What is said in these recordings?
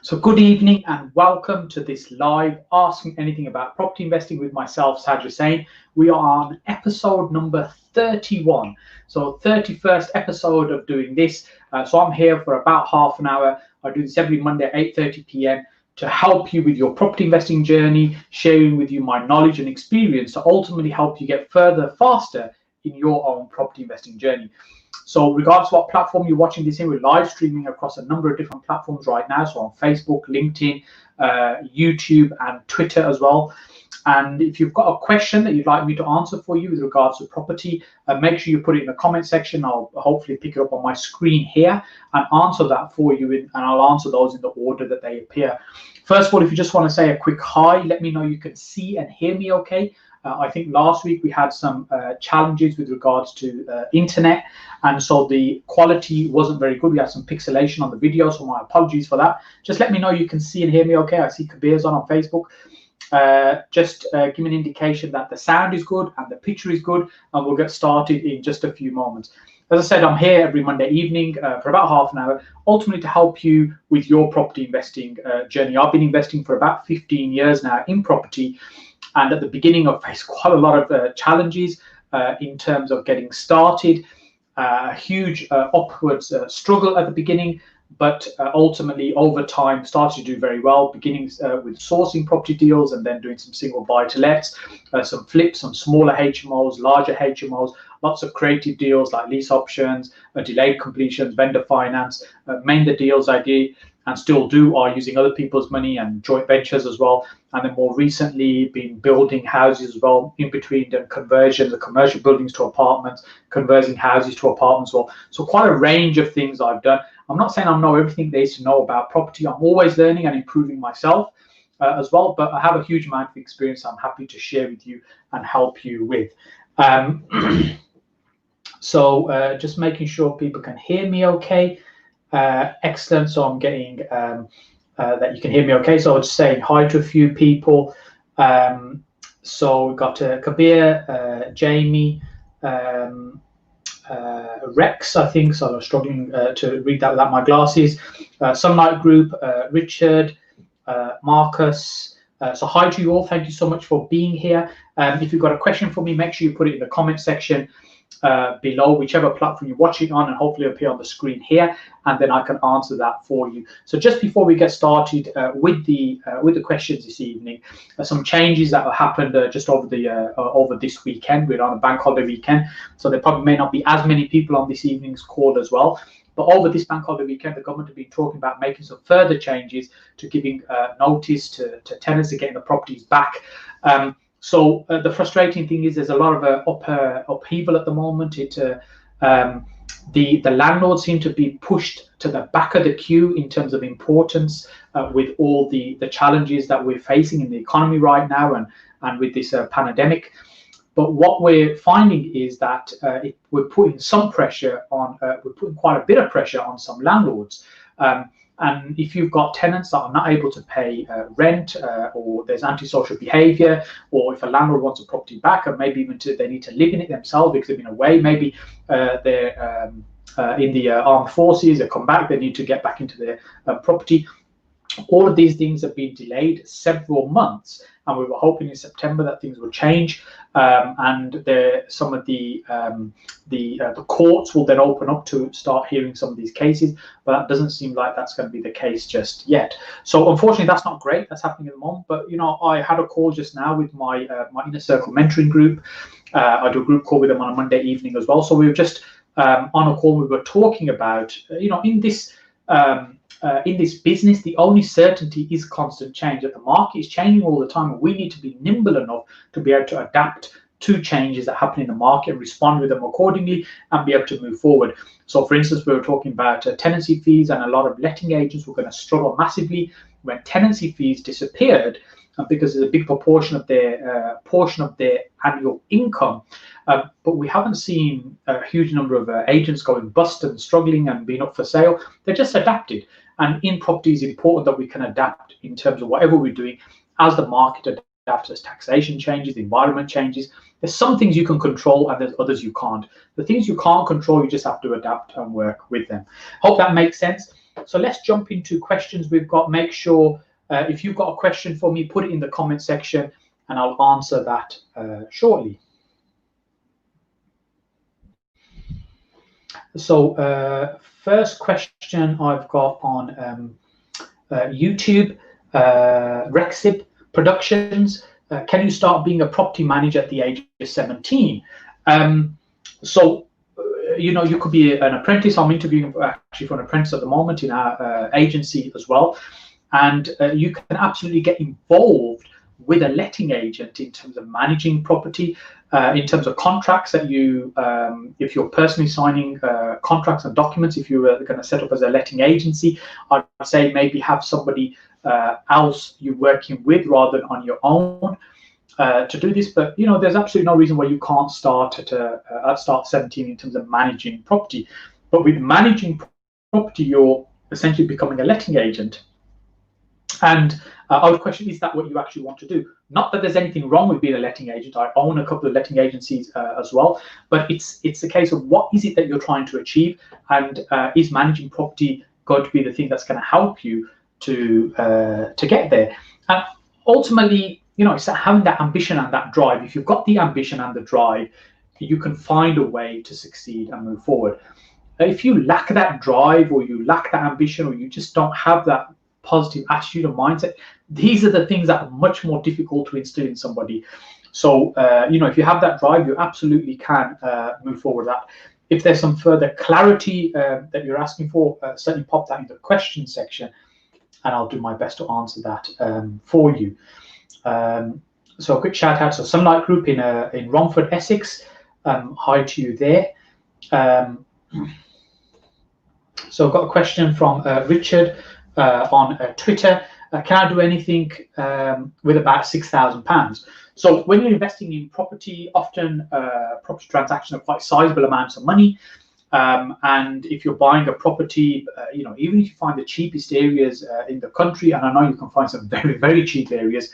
So good evening and welcome to this live Ask Me Anything About Property Investing with myself, Saj Hussain. We are on episode number 31. So 31st episode of doing this. So I'm here for about half an hour. I do this every Monday at 8:30 p.m. to help you with your property investing journey, sharing with you my knowledge and experience to ultimately help you get further faster in your own property investing journey. So regardless of what platform you're watching this in, we're live streaming across a number of different platforms right now. So on Facebook, LinkedIn, YouTube, and Twitter as well. And if you've got a question that you'd like me to answer for you with regards to property, make sure you put it in the comment section. I'll hopefully pick it up on my screen here and answer that for you. And I'll answer those in the order that they appear. First of all, if you just want to say a quick hi, let me know you can see and hear me okay. I think last week we had some challenges with regards to internet, and so the quality wasn't very good. We had some pixelation on the video, so my apologies for that. Just let me know you can see and hear me okay. I see Kabir's on Facebook. Just give me an indication that the sound is good and the picture is good, and we'll get started in just a few moments. As I said, I'm here every Monday evening for about half an hour, ultimately to help you with your property investing journey. I've been investing for about 15 years now in property. And at the beginning, I faced quite a lot of challenges in terms of getting started. A huge upwards struggle at the beginning, but ultimately over time started to do very well, beginning with sourcing property deals and then doing some single buy-to-lets, some flips, some smaller HMOs, larger HMOs, lots of creative deals like lease options, delayed completions, vendor finance. Main the deals I did and still do are using other people's money and joint ventures as well. And then more recently been building houses as well, in between the conversion, the commercial buildings to apartments, converting houses to apartments as well. So quite a range of things I've done. I'm not saying I know everything there is to know about property. I'm always learning and improving myself as well, but I have a huge amount of experience I'm happy to share with you and help you with. So just making sure people can hear me okay. Excellent. So I'm getting that you can hear me okay. So I'll just say hi to a few people. So we've got Kabir, Jamie, Rex, I think. So I'm struggling to read that without my glasses. Sunlight Group, Richard, Marcus. So hi to you all. Thank you so much for being here. If you've got a question for me, make sure you put it in the comment section below, whichever platform you're watching on, and hopefully appear on the screen here, and then I can answer that for you. So just before we get started with the questions this evening, some changes that have happened just over this weekend. We're on a bank holiday weekend, so there probably may not be as many people on this evening's call as well. But over this bank holiday weekend, the government have been talking about making some further changes to giving notice to tenants to getting the properties back. So the frustrating thing is there's a lot of upheaval at the moment. The landlords seem to be pushed to the back of the queue in terms of importance with all the challenges that we're facing in the economy right now and with this pandemic. But what we're finding is that we're putting some pressure on, we're putting quite a bit of pressure on some landlords. And if you've got tenants that are not able to pay rent, or there's antisocial behaviour, or if a landlord wants a property back, and maybe even they need to live in it themselves because they've been away, maybe they're in the armed forces, they come back, they need to get back into their property. All of these things have been delayed several months, and we were hoping in September that things would change, and some of the courts will then open up to start hearing some of these cases, but that doesn't seem like that's going to be the case just yet. So unfortunately, that's not great. That's happening at the moment. But I had a call just now with my inner circle mentoring group. I do a group call with them on a Monday evening as well. So we were just on a call. We were talking about in this business, the only certainty is constant change. That the market is changing all the time, and we need to be nimble enough to be able to adapt to changes that happen in the market, respond with them accordingly, and be able to move forward. So, for instance, we were talking about tenancy fees, and a lot of letting agents were going to struggle massively when tenancy fees disappeared, because there's a big portion of their annual income. But we haven't seen a huge number of agents going bust and struggling and being up for sale. They're just adapted. And in property, it's important that we can adapt in terms of whatever we're doing as the market adapts, as taxation changes, the environment changes. There's some things you can control and there's others you can't. The things you can't control, you just have to adapt and work with them. Hope that makes sense. So let's jump into questions we've got. Make sure if you've got a question for me, put it in the comment section and I'll answer that shortly. So first question I've got on YouTube, Rexib Productions. Can you start being a property manager at the age of 17? You could be an apprentice. I'm interviewing actually for an apprentice at the moment in our agency as well. And you can absolutely get involved with a letting agent in terms of managing property, in terms of contracts that you, if you're personally signing contracts and documents, if you're going to set up as a letting agency, I'd say maybe have somebody else you're working with rather than on your own to do this. But there's absolutely no reason why you can't start at 17 in terms of managing property. But with managing property, you're essentially becoming a letting agent. And I would question, is that what you actually want to do? Not that there's anything wrong with being a letting agent. I own a couple of letting agencies as well, but it's a case of what is it that you're trying to achieve, and is managing property going to be the thing that's going to help you to get there? And ultimately, it's having that ambition and that drive. If you've got the ambition and the drive, you can find a way to succeed and move forward. If you lack that drive, or you lack that ambition, or you just don't have that positive attitude or mindset, these are the things that are much more difficult to instill in somebody. So if you have that drive, you absolutely can move forward with that. If there's some further clarity that you're asking for, certainly pop that in the question section and I'll do my best to answer that for you. So a quick shout out to Sunlight Group in Romford, Essex. Hi to you there. So I've got a question from Richard on Twitter. Can I do anything with about £6,000? So when you're investing in property, often property transactions are quite sizable amounts of money. And if you're buying a property, even if you find the cheapest areas in the country, and I know you can find some very, very cheap areas,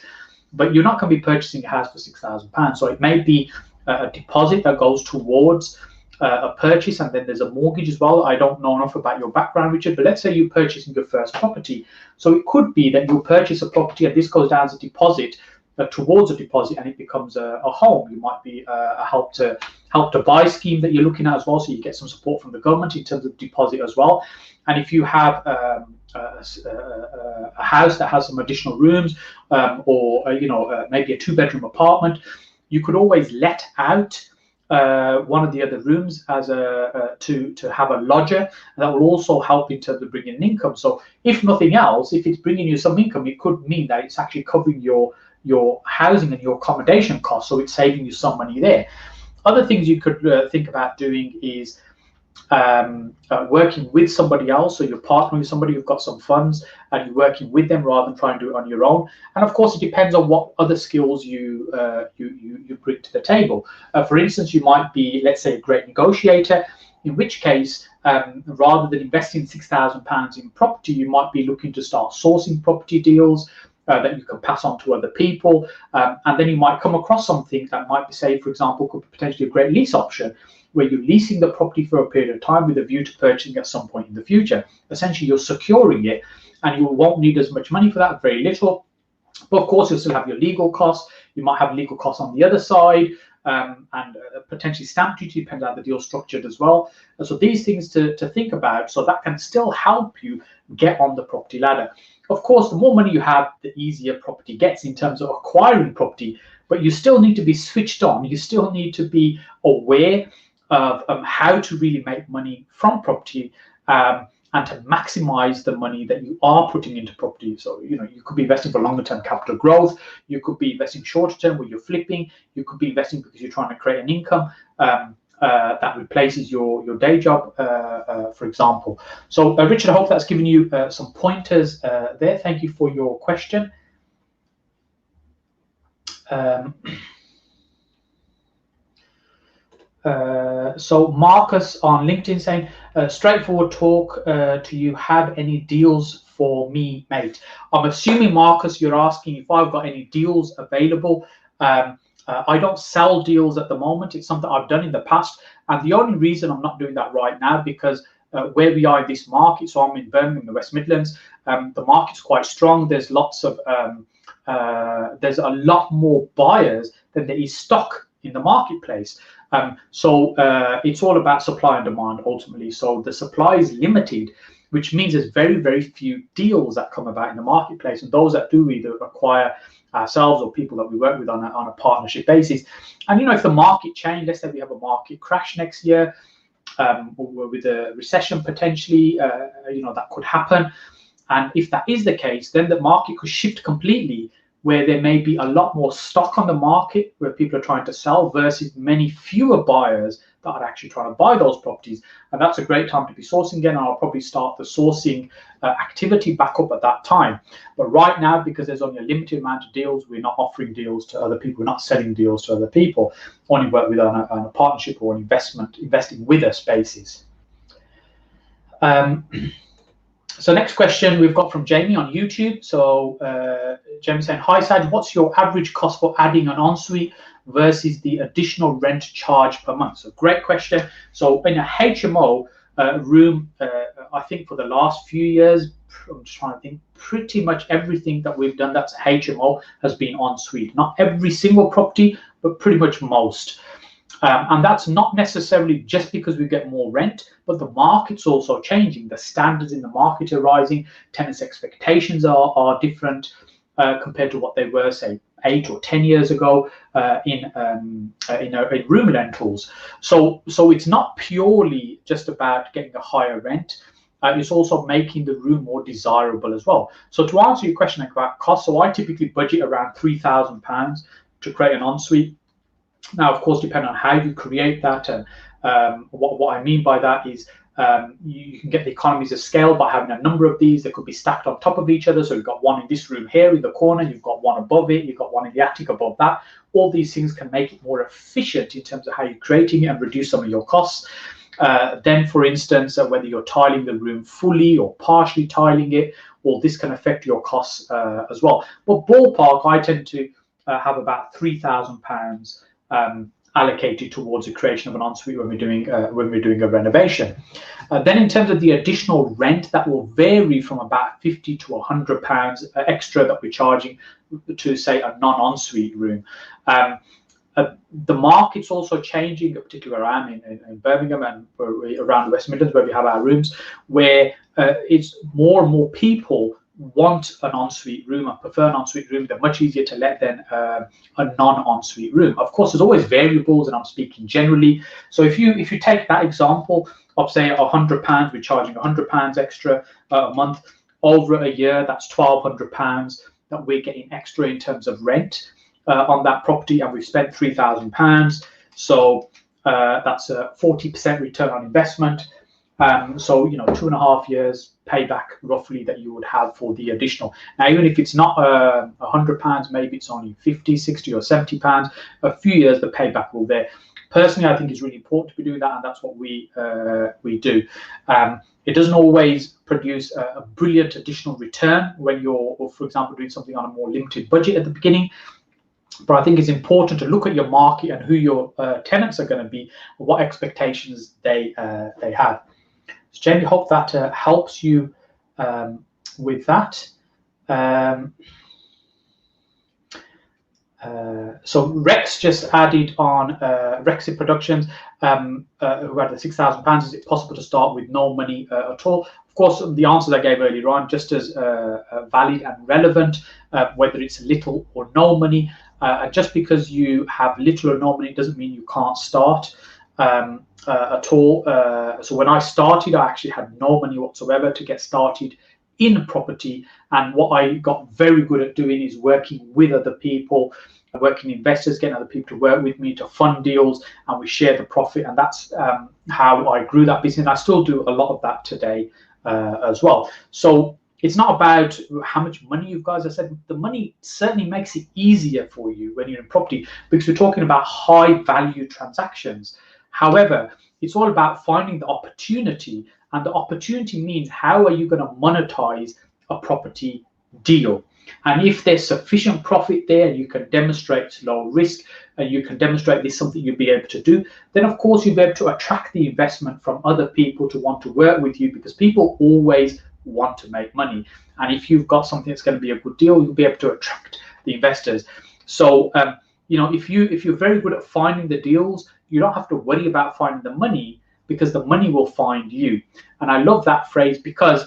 but you're not going to be purchasing a house for £6,000. So it may be a deposit that goes towards a purchase, and then there's a mortgage as well. I don't know enough about your background, Richard, but let's say you're purchasing your first property. So it could be that you purchase a property and this goes down as a deposit, towards a deposit, and it becomes a home. You might be a help to buy scheme that you're looking at as well, so you get some support from the government in terms of deposit as well. And if you have a house that has some additional rooms, or maybe a 2-bedroom apartment, you could always let out one of the other rooms as to have a lodger. That will also help in terms of bringing in income. So if nothing else, if it's bringing you some income, it could mean that it's actually covering your housing and your accommodation costs, so it's saving you some money there. Other things you could think about doing is working with somebody else. So you're partnering with somebody who've got some funds and you're working with them rather than trying to do it on your own. And of course, it depends on what other skills you bring to the table. For instance, you might be, let's say, a great negotiator, in which case, rather than investing £6,000 in property, you might be looking to start sourcing property deals that you can pass on to other people. And then you might come across something that might be, say, for example, could be potentially a great lease option, where you're leasing the property for a period of time with a view to purchasing at some point in the future. Essentially, you're securing it, and you won't need as much money for that, very little. But of course, you'll still have your legal costs. You might have legal costs on the other side, and potentially stamp duty, depends on how the deal's structured as well. And so these things to think about, so that can still help you get on the property ladder. Of course, the more money you have, the easier property gets in terms of acquiring property, but you still need to be switched on. You still need to be aware of how to really make money from property, and to maximize the money that you are putting into property. So, you could be investing for longer term capital growth. You could be investing shorter term where you're flipping. You could be investing because you're trying to create an income that replaces your day job, for example. So, Richard, I hope that's given you some pointers there. Thank you for your question. So Marcus on LinkedIn saying, straightforward talk, do you have any deals for me, mate? I'm assuming, Marcus, you're asking if I've got any deals available. I don't sell deals at the moment. It's something I've done in the past, and the only reason I'm not doing that right now because where we are in this market. So I'm in Birmingham, the West Midlands. The market's quite strong. There's lots of there's a lot more buyers than there is stock in the marketplace. So it's all about supply and demand ultimately. So the supply is limited, which means there's very, very few deals that come about in the marketplace. And those that do either acquire ourselves or people that we work with on a partnership basis. And, you know, if the market change, let's say we have a market crash next year, or with a recession potentially, you know, that could happen. And if that is the case, then the market could shift completely, where there may be a lot more stock on the market where people are trying to sell versus many fewer buyers that are actually trying to buy those properties. And that's a great time to be sourcing again. I'll probably start the sourcing activity back up at that time. But right now, because there's only a limited amount of deals, we're not offering deals to other people. We're not selling deals to other people. Only work with on a partnership or an investing with us basis. So next question we've got from Jamie on YouTube. So Jamie saying, hi Saj, what's your average cost for adding an ensuite versus the additional rent charge per month? So great question. So in a HMO room, I think for the last few years, I'm just trying to think, pretty much everything that we've done that's HMO has been ensuite. Not every single property, but pretty much most. And that's not necessarily just because we get more rent, but the market's also changing. The standards in the market are rising. Tenants' expectations are different compared to what they were, say, 8 or 10 years ago in room rentals. So it's not purely just about getting a higher rent. It's also making the room more desirable as well. So to answer your question about cost, so I typically budget around £3,000 to create an ensuite. Now, of course, depending on how you create that, and what I mean by that is you can get the economies of scale by having a number of these that could be stacked on top of each other. So you've got one in this room here in the corner, you've got one above it, you've got one in the attic above that. All these things can make it more efficient in terms of how you're creating it and reduce some of your costs. Then, for instance, whether you're tiling the room fully or partially tiling it, all this can affect your costs as well. But ballpark, I tend to have about £3,000 allocated towards the creation of an ensuite when we're doing a renovation. Then in terms of the additional rent, that will vary from about £50 to £100 extra that we're charging to, say, a non-ensuite room. The market's also changing, particularly where I'm in Birmingham and around the West Midlands where we have our rooms, where it's more and more people want an ensuite room and prefer an ensuite room. They're much easier to let than a non-ensuite room. Of course, there's always variables, and I'm speaking generally. So if you take that example of, say, £100, we're charging £100 extra a month. Over a year, that's £1,200 that we're getting extra in terms of rent on that property, and we've spent £3,000. So that's a 40% return on investment. So, you know, 2.5 years payback roughly that you would have for the additional. Now, even if it's not £100, maybe it's only 50, 60 or £70, a few years the payback will be there. Personally, I think it's really important to be doing that, and that's what we do. It doesn't always produce a brilliant additional return when you're, for example, doing something on a more limited budget at the beginning. But I think it's important to look at your market and who your tenants are going to be, what expectations they have. So Jamie, hope that helps you with that. So Rex just added on Rexit Productions, who had the £6,000. Is it possible to start with no money at all? Of course, the answers I gave earlier on just as valid and relevant, whether it's little or no money. Just because you have little or no money doesn't mean you can't start at all. So when I started, I actually had no money whatsoever to get started in property, and what I got very good at doing is working with other people, working investors, getting other people to work with me to fund deals, and we share the profit, and that's how I grew that business. I still do a lot of that today as well. So it's not about how much money you guys have said. The money certainly makes it easier for you when you're in property, because we're talking about high value transactions. However, it's all about finding the opportunity, and the opportunity means how are you going to monetize a property deal. And if there's sufficient profit there, you can demonstrate low risk, and you can demonstrate this is something you'd be able to do, then of course you'll be able to attract the investment from other people to want to work with you, because people always want to make money. And if you've got something that's going to be a good deal, you'll be able to attract the investors. So if you're very good at finding the deals, you don't have to worry about finding the money, because the money will find you. And I love that phrase, because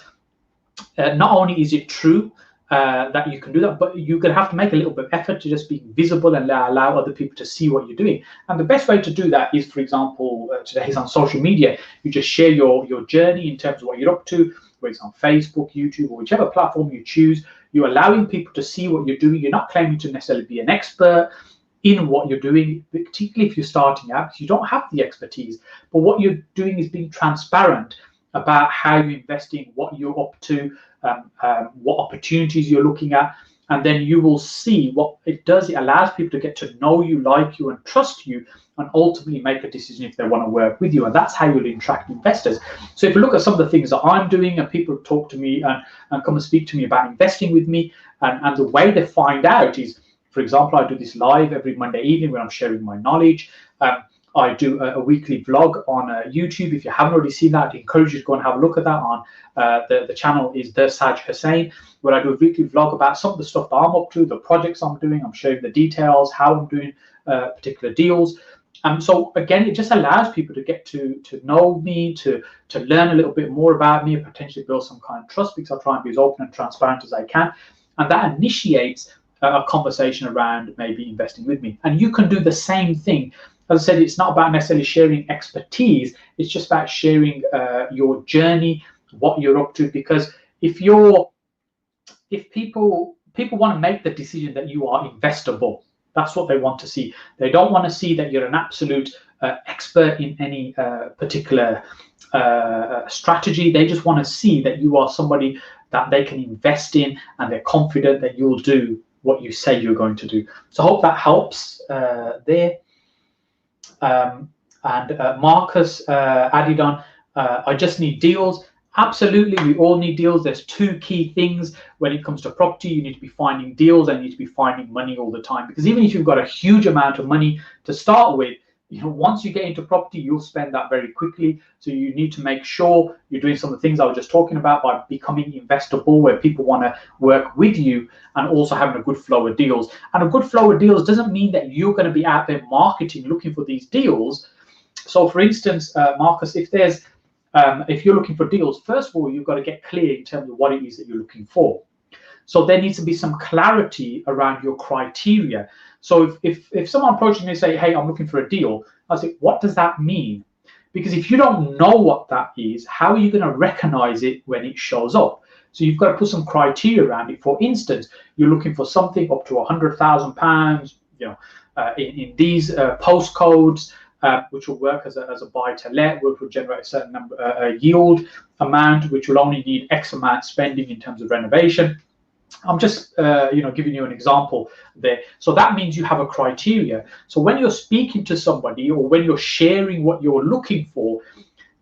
not only is it true that you can do that, but you're going to have to make a little bit of effort to just be visible and allow other people to see what you're doing. And the best way to do that is, for example, today is on social media. You just share your journey in terms of what you're up to, whether it's on Facebook, YouTube, or whichever platform you choose. You're allowing people to see what you're doing. You're not claiming to necessarily be an expert in what you're doing, particularly if you're starting out, because you don't have the expertise. But what you're doing is being transparent about how you're investing, what you're up to, what opportunities you're looking at, and then you will see what it does. It allows people to get to know you, like you, and trust you, and ultimately make a decision if they want to work with you. And that's how you'll attract investors. So if you look at some of the things that I'm doing, and people talk to me and come and speak to me about investing with me, and the way they find out is, for example, I do this live every Monday evening when I'm sharing my knowledge. I do a weekly vlog on YouTube. If you haven't already seen that, I encourage you to go and have a look at that. On the channel is the Saj Hussain, where I do a weekly vlog about some of the stuff that I'm up to, the projects I'm doing. I'm showing the details, how I'm doing particular deals. So again, it just allows people to get to know me, to learn a little bit more about me, and potentially build some kind of trust, because I try and be as open and transparent as I can. And that initiates a conversation around maybe investing with me. And you can do the same thing. As I said, it's not about necessarily sharing expertise. It's just about sharing your journey, what you're up to. Because if people want to make the decision that you are investable, that's what they want to see. They don't want to see that you're an absolute expert in any particular strategy. They just want to see that you are somebody that they can invest in, and they're confident that you'll do what you say you're going to do. So I hope that helps there. And Marcus added on, I just need deals. Absolutely, we all need deals. There's two key things when it comes to property. You need to be finding deals, and you need to be finding money all the time. Because even if you've got a huge amount of money to start with, once you get into property, you'll spend that very quickly. So you need to make sure you're doing some of the things I was just talking about, by becoming investable, where people want to work with you, and also having a good flow of deals. And a good flow of deals doesn't mean that you're going to be out there marketing, looking for these deals. So for instance, Marcus, if you're looking for deals, first of all, you've got to get clear in terms of what it is that you're looking for. So there needs to be some clarity around your criteria. So if someone approaches me and say, hey, I'm looking for a deal, I say, what does that mean? Because if you don't know what that is, how are you going to recognize it when it shows up? So you've got to put some criteria around it. For instance, you're looking for something up to £100,000, in these postcodes, which will work as a buy-to-let, which will generate a certain number, a yield amount, which will only need X amount spending in terms of renovation. I'm just giving you an example there. So that means you have a criteria. So when you're speaking to somebody, or when you're sharing what you're looking for,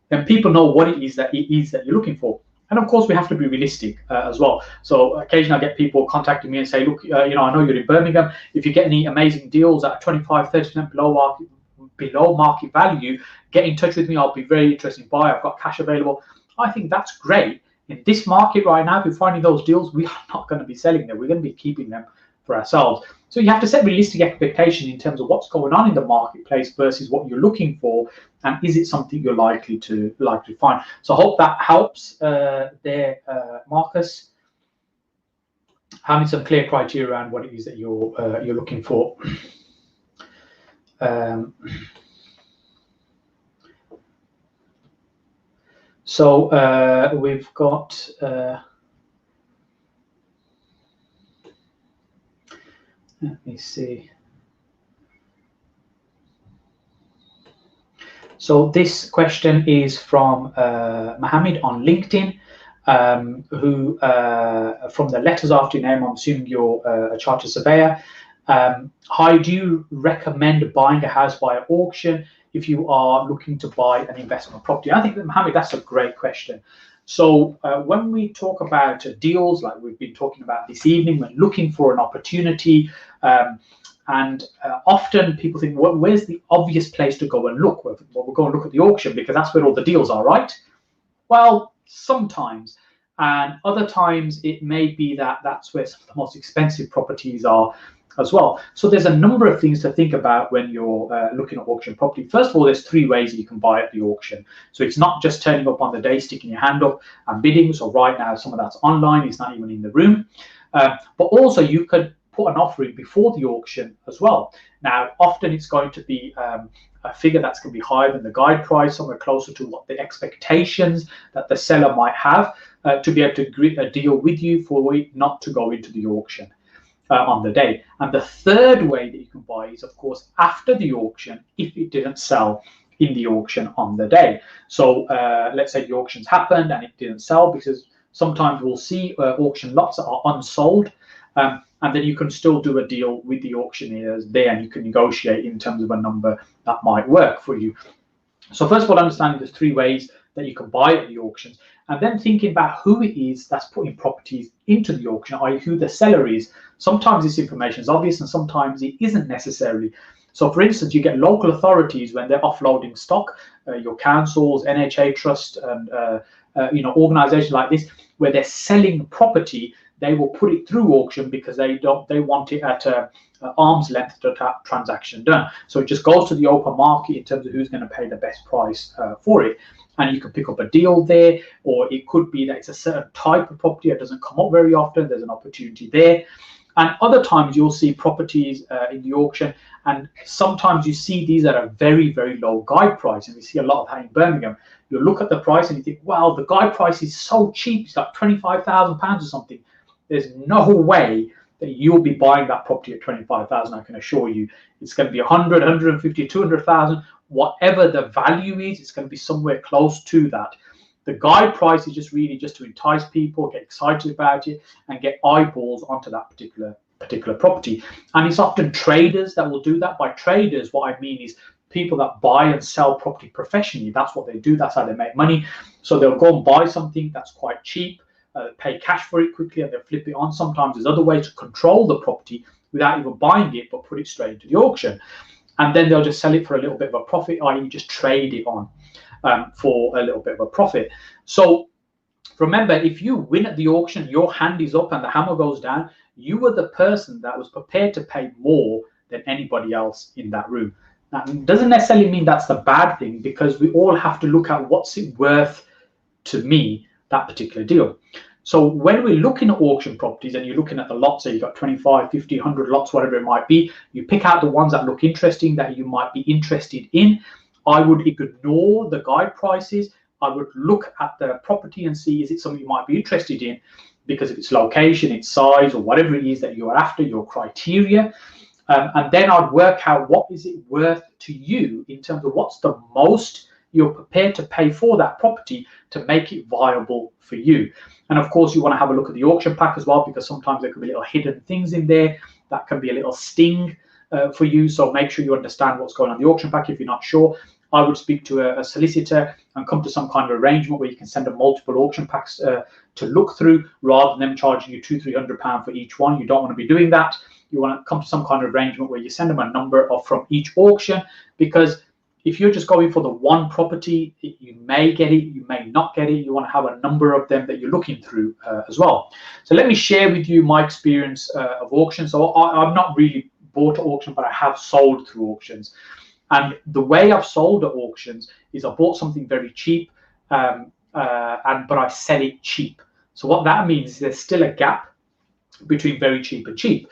then people know what it is that you're looking for. And of course, we have to be realistic as well. So occasionally I get people contacting me and say, look, I know you're in Birmingham. If you get any amazing deals at 25-30% below market value, get in touch with me. I'll be very interested in buy. I've got cash available. I think that's great. In this market right now, if you're finding those deals, we are not going to be selling them. We're going to be keeping them for ourselves. So you have to set realistic expectation in terms of what's going on in the marketplace versus what you're looking for, and is it something you're likely to find. So I hope that helps there, Marcus. Having some clear criteria around what it is that you're looking for. So we've got let me see. So this question is from Mohammed on LinkedIn, who from the letters after your name, I'm assuming you're a chartered surveyor. Hi, do you recommend buying a house via auction if you are looking to buy an investment property? I think, Mohammed, that's a great question. So when we talk about deals, like we've been talking about this evening, when looking for an opportunity, And often people think, well, where's the obvious place to go and look? Well, we'll go and look at the auction because that's where all the deals are, right? Well, sometimes. And other times it may be that that's where some of the most expensive properties are as well. So there's a number of things to think about when you're looking at auction property. First of all, there's 3 ways that you can buy at the auction. So it's not just turning up on the day, sticking your hand up and bidding. So right now, some of that's online, it's not even in the room. But also you could put an offer in before the auction as well. Now, often it's going to be a figure that's going to be higher than the guide price, somewhere closer to what the expectations that the seller might have to be able to agree a deal with you for it not to go into the auction on the day. And the third way that you can buy is, of course, after the auction, if it didn't sell in the auction on the day. So let's say the auction's happened and it didn't sell, because sometimes we'll see auction lots that are unsold. And then you can still do a deal with the auctioneers there, and you can negotiate in terms of a number that might work for you. So first of all, understanding there's 3 ways that you can buy at the auctions, and then thinking about who it is that's putting properties into the auction, i.e. who the seller is. Sometimes this information is obvious and sometimes it isn't necessarily. So for instance, you get local authorities when they're offloading stock, your councils, NHA trust, and organizations like this, where they're selling property. They will put it through auction because they want it at arm's length to that transaction done. So it just goes to the open market in terms of who's going to pay the best price for it. And you can pick up a deal there, or it could be that it's a certain type of property that doesn't come up very often. There's an opportunity there. And other times you'll see properties in the auction, and sometimes you see these at a very, very low guide price. And we see a lot of that in Birmingham. You look at the price and you think, wow, the guide price is so cheap. It's like £25,000 or something. There's no way that you'll be buying that property at 25,000. I can assure you, it's going to be 100, 150, 200,000. Whatever the value is, it's going to be somewhere close to that. The guide price is just really just to entice people, get excited about it, and get eyeballs onto that particular property. And it's often traders that will do that. By traders, what I mean is people that buy and sell property professionally. That's what they do. That's how they make money. So they'll go and buy something that's quite cheap, pay cash for it quickly, and they'll flip it on. Sometimes there's other ways to control the property without even buying it, but put it straight into the auction. And then they'll just sell it for a little bit of a profit, i.e. just trade it on for a little bit of a profit. So remember, if you win at the auction, your hand is up and the hammer goes down, you were the person that was prepared to pay more than anybody else in that room. Now, it doesn't necessarily mean that's the bad thing, because we all have to look at what's it worth to me, that particular deal. So when we're looking at auction properties and you're looking at the lots, so you've got 25, 50, 100 lots, whatever it might be, you pick out the ones that look interesting, that you might be interested in. I would ignore the guide prices. I would look at the property and see, is it something you might be interested in, because of its location, its size, or whatever it is that you're after, your criteria. And then I'd work out what is it worth to you in terms of what's the most you're prepared to pay for that property to make it viable for you. And of course, you want to have a look at the auction pack as well, because sometimes there could be little hidden things in there that can be a little sting for you. So make sure you understand what's going on in the auction pack. If you're not sure, I would speak to a solicitor and come to some kind of arrangement where you can send them multiple auction packs to look through, rather than them charging you £200-300 for each one. You don't want to be doing that. You want to come to some kind of arrangement where you send them a number from each auction, because if you're just going for the one property, you may get it, you may not get it. You want to have a number of them that you're looking through as well. So let me share with you my experience of auctions. So I've not really bought at auction, but I have sold through auctions. And the way I've sold at auctions is I bought something very cheap, but I sell it cheap. So what that means is there's still a gap between very cheap and cheap.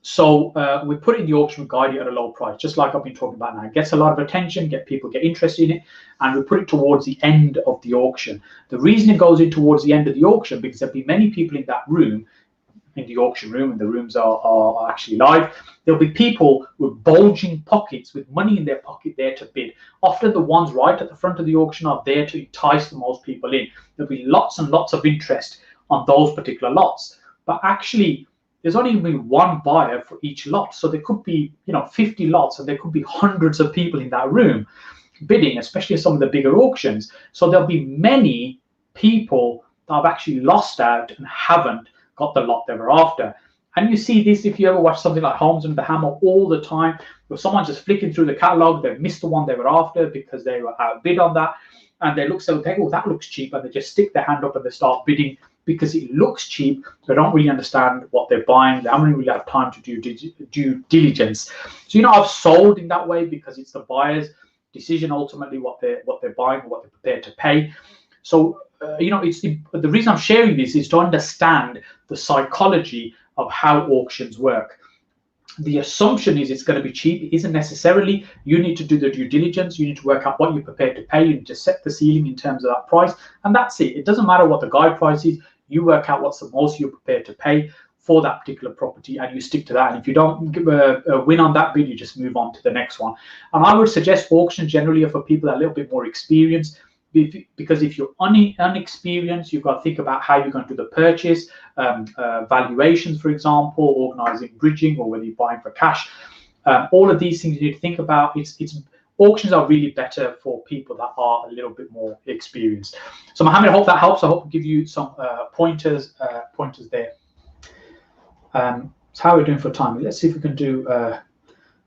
So we put it in the auction, we guide it at a low price, just like I've been talking about now. It gets a lot of attention, people get interested in it, and we put it towards the end of the auction. The reason it goes in towards the end of the auction, because there'll be many people in that room, in the auction room, and the rooms are actually live. There'll be people with bulging pockets, with money in their pocket there to bid. Often the ones right at the front of the auction are there to entice the most people in. There'll be lots and lots of interest on those particular lots. But actually, there's only going to be one buyer for each lot. So there could be, 50 lots, and there could be hundreds of people in that room bidding, especially some of the bigger auctions. So there'll be many people that have actually lost out and haven't got the lot they were after. And you see this if you ever watch something like Holmes and the Hammer all the time, where someone's just flicking through the catalogue, they've missed the one they were after because they were outbid on that, and they look so they go, oh, that looks cheap, and they just stick their hand up and they start bidding because it looks cheap. They don't really understand what they're buying. They haven't really had time to do due diligence. So, you know, I've sold in that way because it's the buyer's decision ultimately what they're buying and what they're prepared to pay. So, you know, it's the reason I'm sharing this is to understand the psychology of how auctions work. The assumption is it's going to be cheap. It isn't necessarily. You need to do the due diligence. You need to work out what you're prepared to pay. You need to set the ceiling in terms of that price, and that's it. It doesn't matter what the guide price is. You work out what's the most you're prepared to pay for that particular property, and you stick to that. And if you don't give a win on that bid, you just move on to the next one. And I would suggest auctions generally are for people that are a little bit more experienced, because if you're unexperienced, you've got to think about how you're going to do the purchase, valuations, for example, organizing bridging, or whether you're buying for cash. All of these things you need to think about. Auctions are really better for people that are a little bit more experienced. So Mohammed, I hope that helps. I hope to give you some pointers there. So how are we doing for time? Let's see if we can do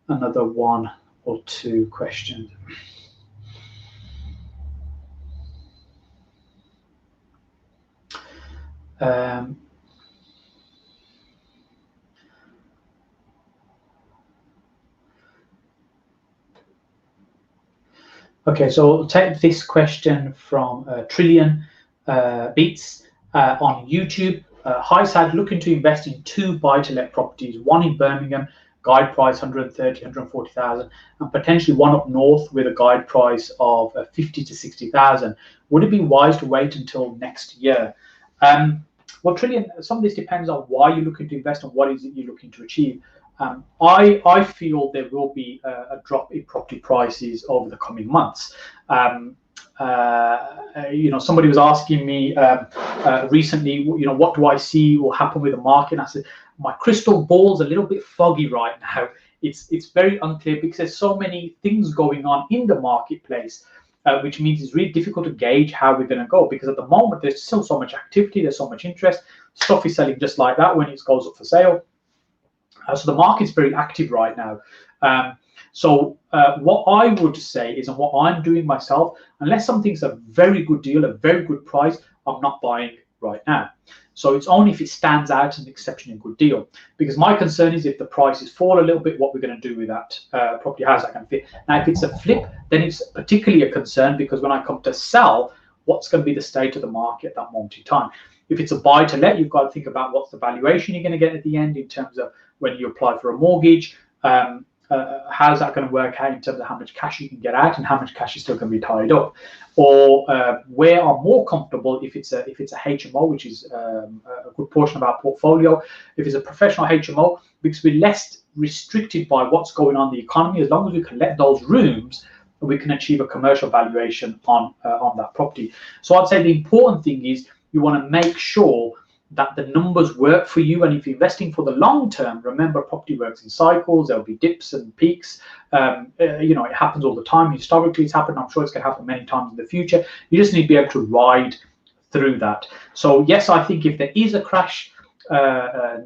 another one or two questions. Okay, so we'll take this question from Trillion Beats on YouTube. Hi Saj, looking to invest in 2 buy-to-let properties, one in Birmingham, guide price 130, 140,000, and potentially one up north with a guide price of 50 to 60,000. Would it be wise to wait until next year? Well, Trillion, some of this depends on why you're looking to invest and what is it you're looking to achieve. I feel there will be a drop in property prices over the coming months. You know, somebody was asking me recently, you know, what do I see will happen with the market? And I said, my crystal ball's a little bit foggy right now. It's very unclear because there's so many things going on in the marketplace, which means it's really difficult to gauge how we're going to go, because at the moment there's still so much activity, there's so much interest, stuff is selling just like that when it goes up for sale. So the market's very active right now. So what I would say is, and what I'm doing myself, unless something's a very good deal, a very good price, I'm not buying right now. So it's only if it stands out as an exceptionally good deal. Because my concern is if the prices fall a little bit, what we're going to do with that property, how's that going to fit? Now, if it's a flip, then it's particularly a concern, because when I come to sell, what's going to be the state of the market at that moment in time? If it's a buy to let, you've got to think about what's the valuation you're going to get at the end in terms of when you apply for a mortgage. How's that going to work out in terms of how much cash you can get out and how much cash is still going to be tied up? Or where I'm more comfortable if it's a HMO, which is a good portion of our portfolio. If it's a professional HMO, because we're less restricted by what's going on in the economy, as long as we can let those rooms, we can achieve a commercial valuation on that property. So I'd say the important thing is you want to make sure that the numbers work for you. And if you're investing for the long term, remember, property works in cycles. There'll be dips and peaks. You know, it happens all the time. Historically, it's happened. I'm sure it's going to happen many times in the future. You just need to be able to ride through that. So yes, I think if there is a crash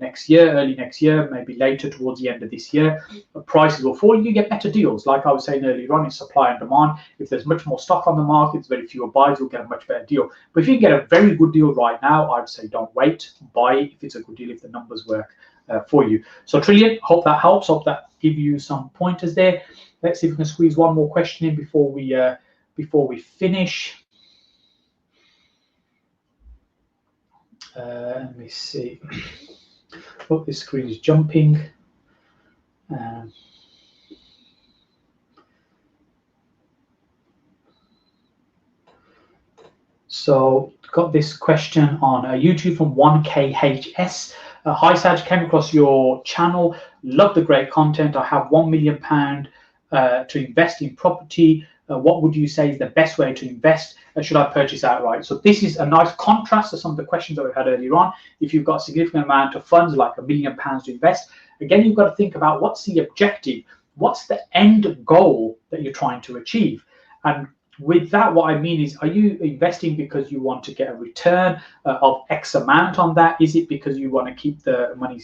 next year, early next year, maybe later towards the end of this year, prices will fall. You get better deals. Like I was saying earlier on, it's supply and demand. If there's much more stock on the market, there's very fewer buyers, you'll get a much better deal. But if you get a very good deal right now, I'd say don't wait, buy it if it's a good deal, if the numbers work for you. So Trillion, hope that helps. Hope that give you some pointers there. Let's see if we can squeeze one more question in before we finish. Let me see. Oh, this screen is jumping. So got this question on YouTube from 1KHS. Hi Saj, came across your channel. Love the great content. I have £1 million to invest in property. What would you say is the best way to invest? Should I purchase outright? So this is a nice contrast to some of the questions that we had earlier on. If you've got a significant amount of funds, like £1 million to invest, again, you've got to think about what's the objective, what's the end goal that you're trying to achieve. And With that, what I mean is, are you investing because you want to get a return of X amount on that? Is it because you want to keep the money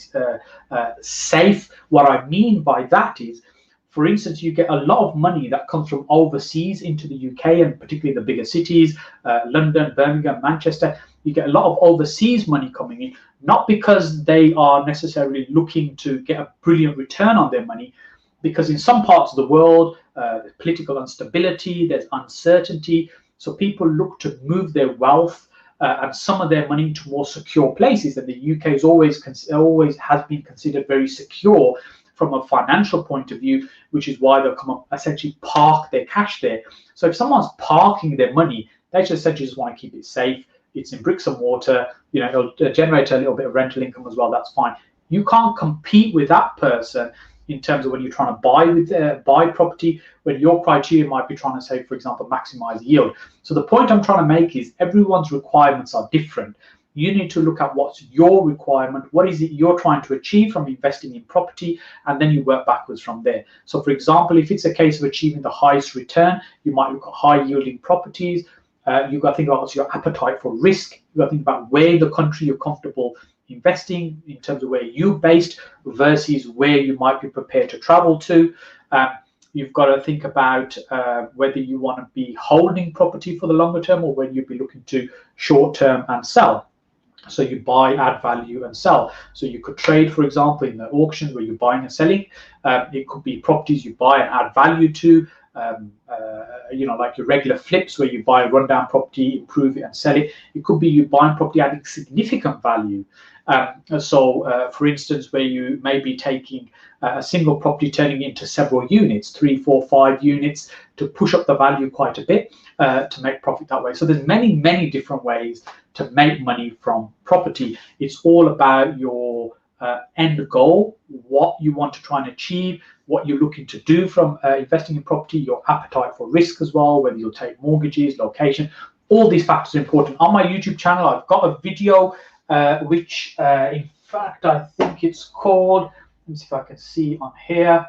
safe? What I mean by that is, for instance, you get a lot of money that comes from overseas into the UK, and particularly the bigger cities, London, Birmingham, Manchester. You get a lot of overseas money coming in, not because they are necessarily looking to get a brilliant return on their money, because in some parts of the world, there's political instability, there's uncertainty. So people look to move their wealth and some of their money into more secure places. And the UK is always has been considered very secure from a financial point of view, which is why they'll come up, essentially park their cash there. So if someone's parking their money, they just essentially just want to keep it safe. It's in bricks and mortar. You know, it'll generate a little bit of rental income as well. That's fine. You can't compete with that person in terms of when you're trying to buy property, when your criteria might be trying to say, for example, maximize yield. So the point I'm trying to make is everyone's requirements are different. You need to look at what's your requirement, what is it you're trying to achieve from investing in property, and then you work backwards from there. So for example, if it's a case of achieving the highest return, you might look at high yielding properties. You've got to think about what's your appetite for risk. You've got to think about where in the country you're comfortable investing in terms of where you're based versus where you might be prepared to travel to. You've got to think about whether you want to be holding property for the longer term or whether you'd be looking to short term and sell. So you buy, add value, and sell. So you could trade, for example, in the auction where you're buying and selling. It could be properties you buy and add value to. You know, like your regular flips where you buy a rundown property, improve it and sell it. It could be you buying property adding significant value. For instance, where you may be taking a single property, turning it into several units, 3, 4, 5 units to push up the value quite a bit to make profit that way. So there's many different ways to make money from property. It's all about your end goal, what you want to try and achieve, what you're looking to do from investing in property, your appetite for risk as well, whether you'll take mortgages, location. All these factors are important. On my YouTube channel, I've got a video which in fact I think it's called, let me see if I can see on here,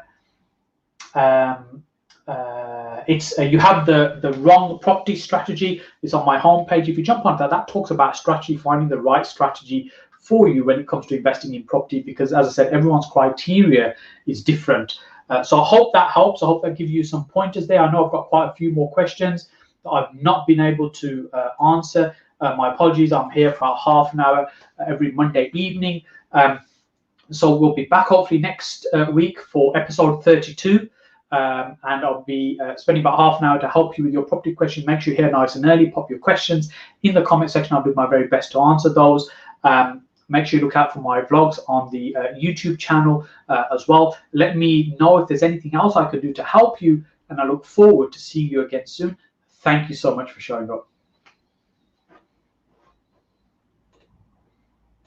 it's you have the wrong property strategy. It's on my homepage. If you jump onto that, that talks about strategy, finding the right strategy for you when it comes to investing in property, because as I said, everyone's criteria is different. So I hope that helps. I hope that gives you some pointers there. I know I've got quite a few more questions that I've not been able to answer. My apologies. I'm here for about half an hour every Monday evening. So we'll be back hopefully next week for episode 32. And I'll be spending about half an hour to help you with your property questions. Make sure you're here nice and early. Pop your questions in the comment section. I'll do my very best to answer those. Make sure you look out for my vlogs on the YouTube channel as well. Let me know if there's anything else I could do to help you, and I look forward to seeing you again soon. Thank you so much for showing up.